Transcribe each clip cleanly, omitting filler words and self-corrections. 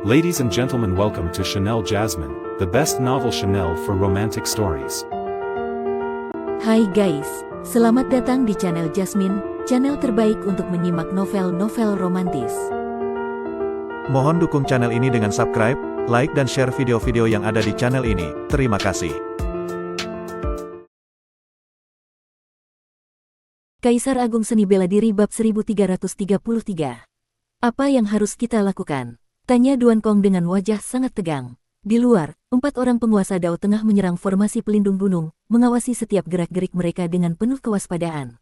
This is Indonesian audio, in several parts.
Ladies and gentlemen, welcome to Chanel Jasmine, the best novel Chanel for romantic stories. Hai guys, selamat datang di channel Jasmine, channel terbaik untuk menyimak novel-novel romantis. Mohon dukung channel ini dengan subscribe, like dan share video-video yang ada di channel ini. Terima kasih. Kaisar Agung Seni Bela Diri bab 1333. Apa yang harus kita lakukan? Tanya Duan Kong dengan wajah sangat tegang. Di luar, 4 orang penguasa Dao tengah menyerang formasi pelindung gunung, mengawasi setiap gerak-gerik mereka dengan penuh kewaspadaan.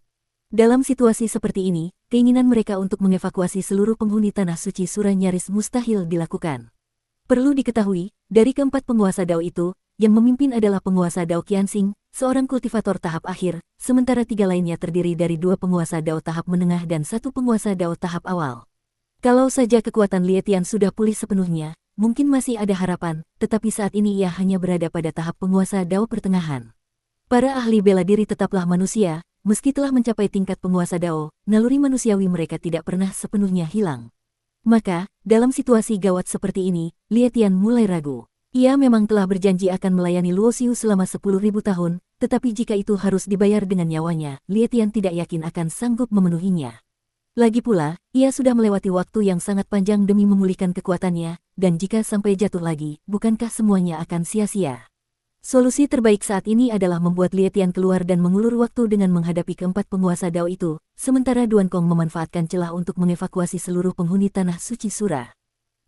Dalam situasi seperti ini, keinginan mereka untuk mengevakuasi seluruh penghuni Tanah Suci Sura nyaris mustahil dilakukan. Perlu diketahui, dari keempat penguasa Dao itu, yang memimpin adalah penguasa Dao Qianxing, seorang kultivator tahap akhir, sementara 3 lainnya terdiri dari 2 penguasa Dao tahap menengah dan 1 penguasa Dao tahap awal. Kalau saja kekuatan Lie Tian sudah pulih sepenuhnya, mungkin masih ada harapan, tetapi saat ini ia hanya berada pada tahap penguasa Dao pertengahan. Para ahli bela diri tetaplah manusia, meski telah mencapai tingkat penguasa Dao, naluri manusiawi mereka tidak pernah sepenuhnya hilang. Maka, dalam situasi gawat seperti ini, Lie Tian mulai ragu. Ia memang telah berjanji akan melayani Luo Xiu selama 10.000 tahun, tetapi jika itu harus dibayar dengan nyawanya, Lie Tian tidak yakin akan sanggup memenuhinya. Lagi pula, ia sudah melewati waktu yang sangat panjang demi memulihkan kekuatannya, dan jika sampai jatuh lagi, bukankah semuanya akan sia-sia? Solusi terbaik saat ini adalah membuat Lie Tian keluar dan mengulur waktu dengan menghadapi keempat penguasa Dao itu, sementara Duan Kong memanfaatkan celah untuk mengevakuasi seluruh penghuni Tanah Suci Sura.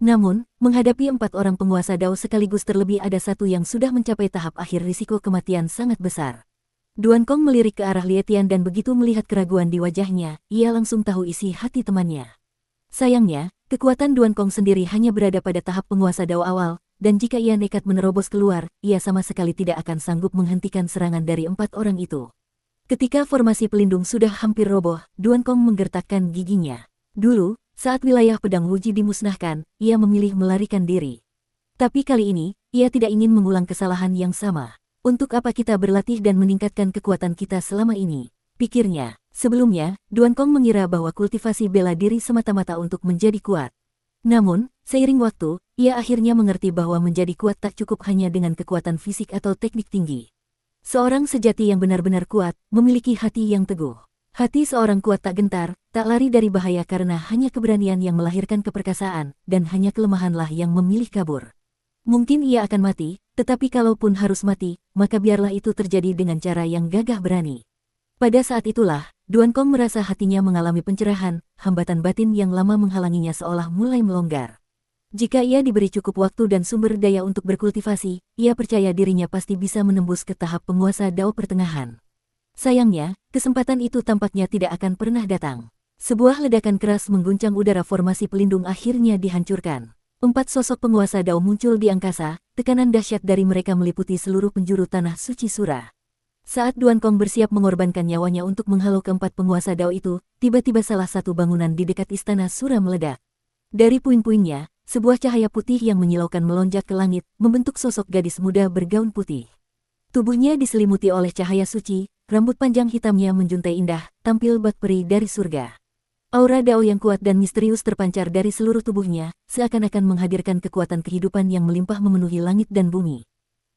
Namun, menghadapi 4 orang penguasa Dao sekaligus terlebih ada satu yang sudah mencapai tahap akhir, risiko kematian sangat besar. Duan Kong melirik ke arah Lie Tian dan begitu melihat keraguan di wajahnya, ia langsung tahu isi hati temannya. Sayangnya, kekuatan Duan Kong sendiri hanya berada pada tahap penguasa Dao awal, dan jika ia nekat menerobos keluar, ia sama sekali tidak akan sanggup menghentikan serangan dari 4 orang itu. Ketika formasi pelindung sudah hampir roboh, Duan Kong menggertakkan giginya. Dulu, saat wilayah pedang Wuji dimusnahkan, ia memilih melarikan diri. Tapi kali ini, ia tidak ingin mengulang kesalahan yang sama. Untuk apa kita berlatih dan meningkatkan kekuatan kita selama ini? Pikirnya. Sebelumnya, Duan Kong mengira bahwa kultivasi bela diri semata-mata untuk menjadi kuat. Namun, seiring waktu, ia akhirnya mengerti bahwa menjadi kuat tak cukup hanya dengan kekuatan fisik atau teknik tinggi. Seorang sejati yang benar-benar kuat, memiliki hati yang teguh. Hati seorang kuat tak gentar, tak lari dari bahaya karena hanya keberanian yang melahirkan keperkasaan, dan hanya kelemahanlah yang memilih kabur. Mungkin ia akan mati, tetapi kalaupun harus mati, maka biarlah itu terjadi dengan cara yang gagah berani. Pada saat itulah, Duan Kong merasa hatinya mengalami pencerahan, hambatan batin yang lama menghalanginya seolah mulai melonggar. Jika ia diberi cukup waktu dan sumber daya untuk berkultivasi, ia percaya dirinya pasti bisa menembus ke tahap penguasa Dao pertengahan. Sayangnya, kesempatan itu tampaknya tidak akan pernah datang. Sebuah ledakan keras mengguncang udara, formasi pelindung akhirnya dihancurkan. 4 sosok penguasa Dao muncul di angkasa, tekanan dahsyat dari mereka meliputi seluruh penjuru Tanah Suci Sura. Saat Duan Kong bersiap mengorbankan nyawanya untuk menghalau keempat penguasa Dao itu, tiba-tiba salah satu bangunan di dekat Istana Sura meledak. Dari puing-puingnya, sebuah cahaya putih yang menyilaukan melonjak ke langit, membentuk sosok gadis muda bergaun putih. Tubuhnya diselimuti oleh cahaya suci, rambut panjang hitamnya menjuntai indah, tampil bak peri dari surga. Aura Dao yang kuat dan misterius terpancar dari seluruh tubuhnya, seakan-akan menghadirkan kekuatan kehidupan yang melimpah memenuhi langit dan bumi.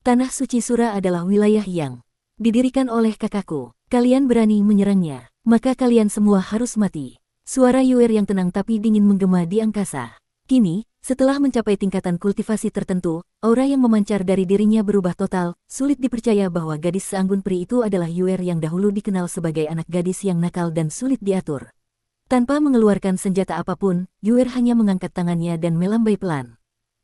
Tanah Suci Sura adalah wilayah yang didirikan oleh kakakku. Kalian berani menyerangnya, maka kalian semua harus mati. Suara Yuer yang tenang tapi dingin menggema di angkasa. Kini, setelah mencapai tingkatan kultivasi tertentu, aura yang memancar dari dirinya berubah total, sulit dipercaya bahwa gadis seanggun peri itu adalah Yuer yang dahulu dikenal sebagai anak gadis yang nakal dan sulit diatur. Tanpa mengeluarkan senjata apapun, Yuer hanya mengangkat tangannya dan melambai pelan.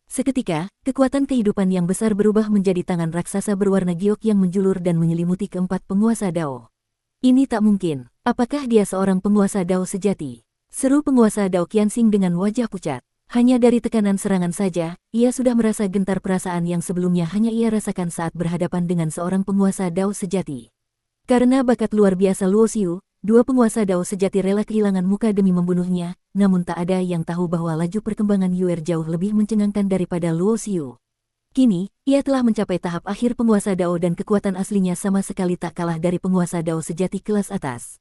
Seketika, kekuatan kehidupan yang besar berubah menjadi tangan raksasa berwarna giok yang menjulur dan menyelimuti keempat penguasa Dao. Ini tak mungkin. Apakah dia seorang penguasa Dao sejati? Seru penguasa Dao Qianxing dengan wajah pucat. Hanya dari tekanan serangan saja, ia sudah merasa gentar perasaan yang sebelumnya hanya ia rasakan saat berhadapan dengan seorang penguasa Dao sejati. Karena bakat luar biasa Luo Xiu, 2 penguasa Dao sejati rela kehilangan muka demi membunuhnya, namun tak ada yang tahu bahwa laju perkembangan Yuer jauh lebih mencengangkan daripada Luo Xiu. Kini, ia telah mencapai tahap akhir penguasa Dao dan kekuatan aslinya sama sekali tak kalah dari penguasa Dao sejati kelas atas.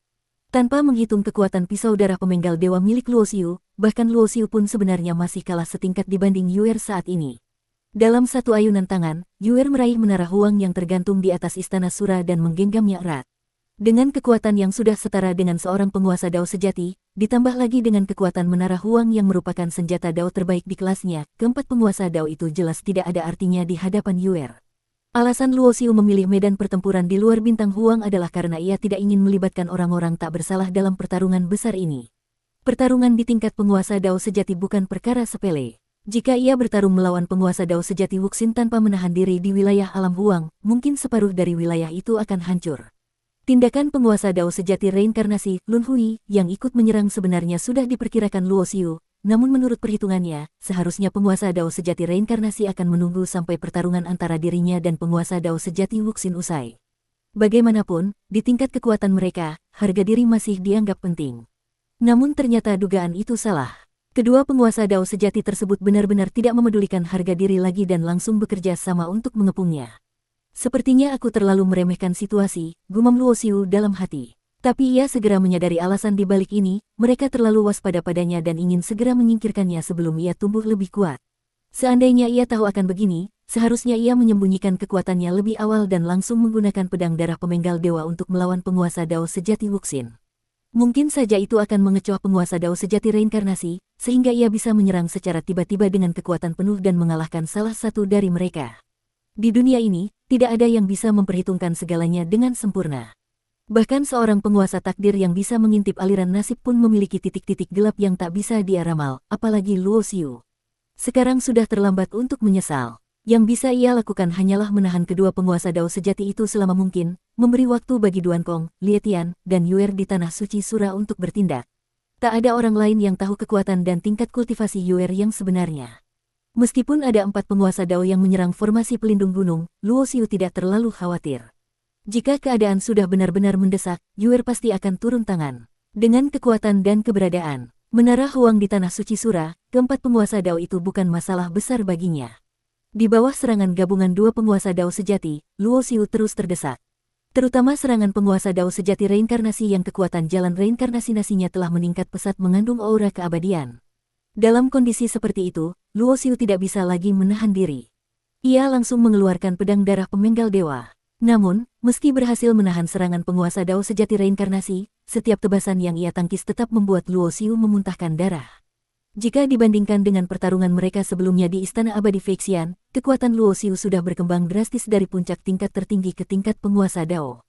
Tanpa menghitung kekuatan pisau darah pemenggal dewa milik Luo Xiu, bahkan Luo Xiu pun sebenarnya masih kalah setingkat dibanding Yuer saat ini. Dalam satu ayunan tangan, Yuer meraih menara Huang yang tergantung di atas istana Sura dan menggenggamnya erat. Dengan kekuatan yang sudah setara dengan seorang penguasa Dao sejati, ditambah lagi dengan kekuatan menara Huang yang merupakan senjata Dao terbaik di kelasnya, keempat penguasa Dao itu jelas tidak ada artinya di hadapan Yuer. Alasan Luo Xiu memilih medan pertempuran di luar bintang Huang adalah karena ia tidak ingin melibatkan orang-orang tak bersalah dalam pertarungan besar ini. Pertarungan di tingkat penguasa Dao sejati bukan perkara sepele. Jika ia bertarung melawan penguasa Dao sejati Wuxin tanpa menahan diri di wilayah alam Huang, mungkin separuh dari wilayah itu akan hancur. Tindakan penguasa Dao sejati reinkarnasi, Lun Hui, yang ikut menyerang sebenarnya sudah diperkirakan Luo Xiu, namun menurut perhitungannya, seharusnya penguasa Dao sejati reinkarnasi akan menunggu sampai pertarungan antara dirinya dan penguasa Dao sejati Wuxin usai. Bagaimanapun, di tingkat kekuatan mereka, harga diri masih dianggap penting. Namun ternyata dugaan itu salah. Kedua penguasa Dao sejati tersebut benar-benar tidak memedulikan harga diri lagi dan langsung bekerja sama untuk mengepungnya. Sepertinya aku terlalu meremehkan situasi, gumam Luo Xiu dalam hati. Tapi ia segera menyadari alasan di balik ini, mereka terlalu waspada padanya dan ingin segera menyingkirkannya sebelum ia tumbuh lebih kuat. Seandainya ia tahu akan begini, seharusnya ia menyembunyikan kekuatannya lebih awal dan langsung menggunakan pedang darah pemenggal dewa untuk melawan penguasa Dao sejati Wuxin. Mungkin saja itu akan mengecoh penguasa Dao sejati reinkarnasi, sehingga ia bisa menyerang secara tiba-tiba dengan kekuatan penuh dan mengalahkan salah satu dari mereka. Di dunia ini, tidak ada yang bisa memperhitungkan segalanya dengan sempurna. Bahkan seorang penguasa takdir yang bisa mengintip aliran nasib pun memiliki titik-titik gelap yang tak bisa dia ramal, apalagi Luo Xiu. Sekarang sudah terlambat untuk menyesal. Yang bisa ia lakukan hanyalah menahan kedua penguasa Dao sejati itu selama mungkin, memberi waktu bagi Duan Kong, Lie Tian, dan Yuer di Tanah Suci Sura untuk bertindak. Tak ada orang lain yang tahu kekuatan dan tingkat kultivasi Yuer yang sebenarnya. Meskipun ada 4 penguasa Dao yang menyerang formasi pelindung gunung, Luo Xiu tidak terlalu khawatir. Jika keadaan sudah benar-benar mendesak, Yuer pasti akan turun tangan. Dengan kekuatan dan keberadaan menara Huang di Tanah Suci Sura, keempat penguasa Dao itu bukan masalah besar baginya. Di bawah serangan gabungan 2 penguasa Dao sejati, Luo Xiu terus terdesak. Terutama serangan penguasa Dao sejati reinkarnasi yang kekuatan jalan reinkarnasi nasinya telah meningkat pesat mengandung aura keabadian. Dalam kondisi seperti itu, Luo Xiu tidak bisa lagi menahan diri. Ia langsung mengeluarkan pedang darah pemenggal dewa. Namun, meski berhasil menahan serangan penguasa Dao sejati reinkarnasi, setiap tebasan yang ia tangkis tetap membuat Luo Xiu memuntahkan darah. Jika dibandingkan dengan pertarungan mereka sebelumnya di Istana Abadi Feixian, kekuatan Luo Xiu sudah berkembang drastis dari puncak tingkat tertinggi ke tingkat penguasa Dao.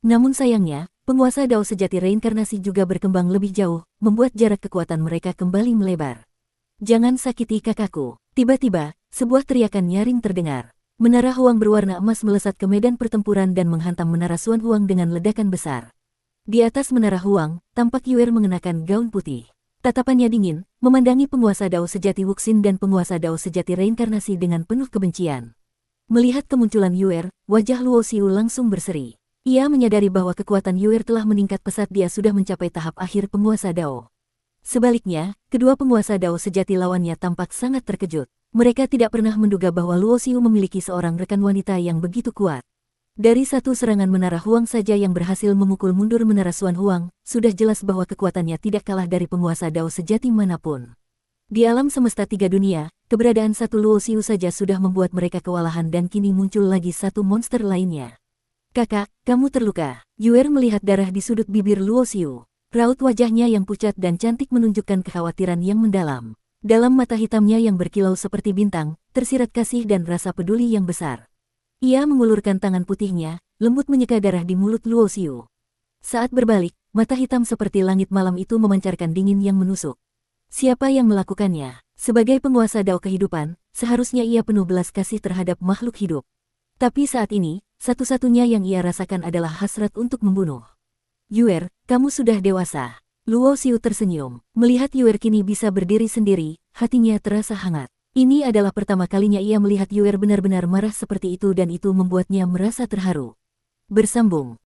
Namun sayangnya, penguasa Dao sejati reinkarnasi juga berkembang lebih jauh, membuat jarak kekuatan mereka kembali melebar. Jangan sakiti kakakku. Tiba-tiba, sebuah teriakan nyaring terdengar. Menara Huang berwarna emas melesat ke medan pertempuran dan menghantam menara Suan Huang dengan ledakan besar. Di atas menara Huang, tampak Yuer mengenakan gaun putih. Tatapannya dingin, memandangi penguasa Dao sejati Wuxin dan penguasa Dao sejati reinkarnasi dengan penuh kebencian. Melihat kemunculan Yuer, wajah Luo Xiu langsung berseri. Ia menyadari bahwa kekuatan Yuer telah meningkat pesat, dia sudah mencapai tahap akhir penguasa Dao. Sebaliknya, kedua penguasa Dao sejati lawannya tampak sangat terkejut. Mereka tidak pernah menduga bahwa Luo Xiu memiliki seorang rekan wanita yang begitu kuat. Dari satu serangan menara Huang saja yang berhasil memukul mundur menara Suan Huang, sudah jelas bahwa kekuatannya tidak kalah dari penguasa Dao sejati manapun. Di alam semesta 3 dunia, keberadaan satu Luo Xiu saja sudah membuat mereka kewalahan dan kini muncul lagi satu monster lainnya. Kakak, kamu terluka. Yuer melihat darah di sudut bibir Luo Xiu. Raut wajahnya yang pucat dan cantik menunjukkan kekhawatiran yang mendalam. Dalam mata hitamnya yang berkilau seperti bintang, tersirat kasih dan rasa peduli yang besar. Ia mengulurkan tangan putihnya, lembut menyeka darah di mulut Luo Xiu. Saat berbalik, mata hitam seperti langit malam itu memancarkan dingin yang menusuk. Siapa yang melakukannya? Sebagai penguasa Dao kehidupan, seharusnya ia penuh belas kasih terhadap makhluk hidup. Tapi saat ini, satu-satunya yang ia rasakan adalah hasrat untuk membunuh. Yuer, kamu sudah dewasa. Luo Xiu tersenyum. Melihat Yuer kini bisa berdiri sendiri, hatinya terasa hangat. Ini adalah pertama kalinya ia melihat Yuer benar-benar marah seperti itu dan itu membuatnya merasa terharu. Bersambung.